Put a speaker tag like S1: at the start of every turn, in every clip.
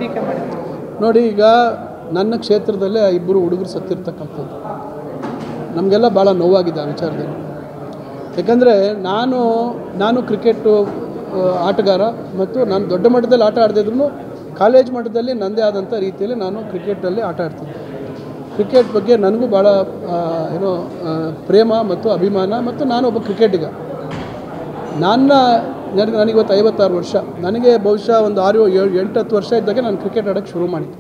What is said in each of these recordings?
S1: ಟೀಕೆ ಮಾಡಿದ್ರು.
S2: ನೋಡಿ, ಈಗ ನನ್ನ ಕ್ಷೇತ್ರದಲ್ಲೇ ಇಬ್ಬರು ಹುಡುಗರು ಸತ್ತಿರ್ತಕ್ಕಂಥದ್ದು ನಮಗೆಲ್ಲ ಭಾಳ ನೋವಾಗಿದೆ ಆ ವಿಚಾರದಲ್ಲಿ. ಯಾಕಂದರೆ ನಾನು ಕ್ರಿಕೆಟು ಆಟಗಾರ ಮತ್ತು ನಾನು ದೊಡ್ಡ ಮಟ್ಟದಲ್ಲಿ ಆಟ ಆಡದಿದ್ರೂ ಕಾಲೇಜ್ ಮಟ್ಟದಲ್ಲಿ ನನ್ನದೇ ಆದಂಥ ರೀತಿಯಲ್ಲಿ ನಾನು ಕ್ರಿಕೆಟಲ್ಲಿ ಆಟ ಆಡ್ತೀನಿ. ಕ್ರಿಕೆಟ್ ಬಗ್ಗೆ ನನಗೂ ಭಾಳ ಪ್ರೇಮ ಮತ್ತು ಅಭಿಮಾನ, ಮತ್ತು ನಾನೊಬ್ಬ ಕ್ರಿಕೆಟಿಗ. ನನಗಿವತ್ತು 56 ವರ್ಷ. ನನಗೆ ಬಹುಶಃ ಒಂದು 6-8 ವರ್ಷ ಇದ್ದಾಗ ನಾನು ಕ್ರಿಕೆಟ್ ಆಡೋಕ್ಕೆ ಶುರು ಮಾಡಿದ್ದೆ.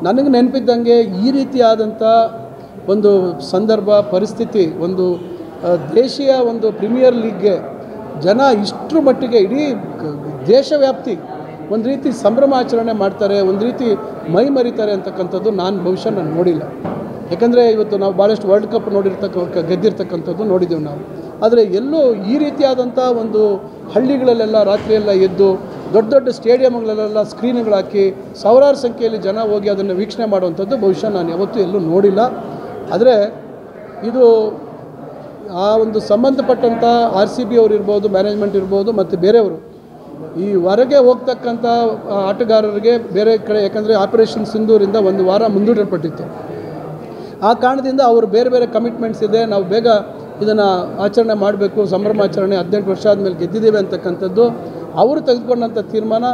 S2: ನನಗೆ ನೆನಪಿದ್ದಂಗೆ ಈ ರೀತಿಯಾದಂಥ ಒಂದು ಸಂದರ್ಭ, ಪರಿಸ್ಥಿತಿ, ಒಂದು ದೇಶೀಯ ಒಂದು ಪ್ರೀಮಿಯರ್ ಲೀಗ್ಗೆ ಜನ ಇಷ್ಟರ ಮಟ್ಟಿಗೆ ಇಡೀ ದೇಶವ್ಯಾಪ್ತಿ ಒಂದು ರೀತಿ ಸಂಭ್ರಮಾಚರಣೆ ಮಾಡ್ತಾರೆ, ಒಂದು ರೀತಿ ಮೈ ಮರಿತಾರೆ ಅಂತಕ್ಕಂಥದ್ದು ಬಹುಶಃ ನಾನು ನೋಡಿಲ್ಲ. ಯಾಕಂದರೆ ಇವತ್ತು ನಾವು ಭಾಳಷ್ಟು ವರ್ಲ್ಡ್ ಕಪ್ ಗೆದ್ದಿರ್ತಕ್ಕಂಥದ್ದು ನೋಡಿದ್ದೇವೆ ನಾವು. ಆದರೆ ಎಲ್ಲೂ ಈ ರೀತಿಯಾದಂಥ ಒಂದು ಹಳ್ಳಿಗಳಲ್ಲೆಲ್ಲ ರಾತ್ರಿಯೆಲ್ಲ ಎದ್ದು ದೊಡ್ಡ ದೊಡ್ಡ ಸ್ಟೇಡಿಯಮ್ಗಳಲ್ಲೆಲ್ಲ ಸ್ಕ್ರೀನ್ಗಳು ಹಾಕಿ ಸಾವಿರಾರು ಸಂಖ್ಯೆಯಲ್ಲಿ ಜನ ಹೋಗಿ ಅದನ್ನು ವೀಕ್ಷಣೆ ಮಾಡುವಂಥದ್ದು ಬಹುಶಃ ನಾನು ಯಾವತ್ತೂ ಎಲ್ಲೂ ನೋಡಿಲ್ಲ. ಆದರೆ ಇದು ಆ ಒಂದು ಸಂಬಂಧಪಟ್ಟಂಥ RCB ಅವರು ಇರ್ಬೋದು, ಮ್ಯಾನೇಜ್ಮೆಂಟ್ ಇರ್ಬೋದು, ಮತ್ತು ಬೇರೆಯವರು ಈ ಹೊರಗೆ ಹೋಗ್ತಕ್ಕಂಥ ಆಟಗಾರರಿಗೆ ಬೇರೆ ಕಡೆ, ಯಾಕಂದರೆ ಆಪರೇಷನ್ ಸಿಂಧೂರಿಂದ ಒಂದು ವಾರ ಮುಂದೂಡಲ್ಪಟ್ಟಿತ್ತು. ಆ ಕಾರಣದಿಂದ ಅವರು ಬೇರೆ ಬೇರೆ ಕಮಿಟ್ಮೆಂಟ್ಸ್ ಇದೆ, ನಾವು ಬೇಗ ಇದನ್ನು ಆಚರಣೆ ಮಾಡಬೇಕು, ಸಂಭ್ರಮಾಚರಣೆ 18 ವರ್ಷ ಆದಮೇಲೆ ಗೆದ್ದಿದ್ದೇವೆ ಅಂತಕ್ಕಂಥದ್ದು ಅವರು ತೆಗೆದುಕೊಂಡಂಥ ತೀರ್ಮಾನ.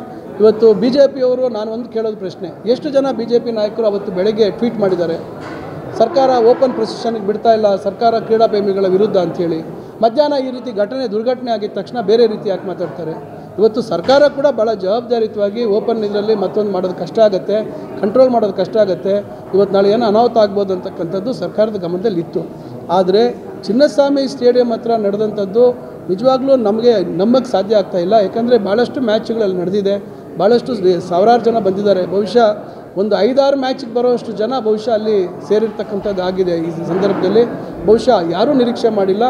S2: ಇವತ್ತು BJP ಅವರು, ನಾನು ಒಂದು ಕೇಳೋದು ಪ್ರಶ್ನೆ, ಎಷ್ಟು ಜನ BJP ನಾಯಕರು ಅವತ್ತು ಬೆಳಗ್ಗೆ ಟ್ವೀಟ್ ಮಾಡಿದ್ದಾರೆ, ಸರ್ಕಾರ ಓಪನ್ ಪ್ರೊಸೆಷನ್ಗೆ ಬಿಡ್ತಾ ಇಲ್ಲ, ಸರ್ಕಾರ ಕ್ರೀಡಾಪ್ರೇಮಿಗಳ ವಿರುದ್ಧ ಅಂಥೇಳಿ. ಮಧ್ಯಾಹ್ನ ಈ ರೀತಿ ದುರ್ಘಟನೆ ಆಗಿದ ತಕ್ಷಣ ಬೇರೆ ರೀತಿ ಯಾಕೆ ಮಾತಾಡ್ತಾರೆ? ಇವತ್ತು ಸರ್ಕಾರ ಕೂಡ ಭಾಳ ಜವಾಬ್ದಾರಿಯುತವಾಗಿ ಓಪನ್ ಇದರಲ್ಲಿ ಮತ್ತೊಂದು ಮಾಡೋದು ಕಷ್ಟ ಆಗುತ್ತೆ, ಕಂಟ್ರೋಲ್ ಮಾಡೋದು ಕಷ್ಟ ಆಗುತ್ತೆ. ಇವತ್ತು ನಾಳೆ ಏನೋ ಅನಾಹುತ ಆಗ್ಬೋದು ಅಂತಕ್ಕಂಥದ್ದು ಸರ್ಕಾರದ ಗಮನದಲ್ಲಿ ಇತ್ತು. ಆದರೆ ಚಿನ್ನಸ್ವಾಮಿ ಸ್ಟೇಡಿಯಂ ಹತ್ರ ನಡೆದಂಥದ್ದು ನಿಜವಾಗ್ಲೂ ನಂಬಕ್ಕೆ ಸಾಧ್ಯ ಆಗ್ತಾಯಿಲ್ಲ. ಯಾಕಂದರೆ ಭಾಳಷ್ಟು ಮ್ಯಾಚ್ಗಳಲ್ಲಿ ನಡೆದಿದೆ, ಭಾಳಷ್ಟು ಸಾವಿರಾರು ಜನ ಬಂದಿದ್ದಾರೆ. ಬಹುಶಃ ಒಂದು 5-6 ಮ್ಯಾಚಿಗೆ ಬರೋಷ್ಟು ಜನ ಬಹುಶಃ ಅಲ್ಲಿ ಸೇರಿರ್ತಕ್ಕಂಥದ್ದು ಆಗಿದೆ. ಈ ಸಂದರ್ಭದಲ್ಲಿ ಬಹುಶಃ ಯಾರೂ ನಿರೀಕ್ಷೆ ಮಾಡಿಲ್ಲ.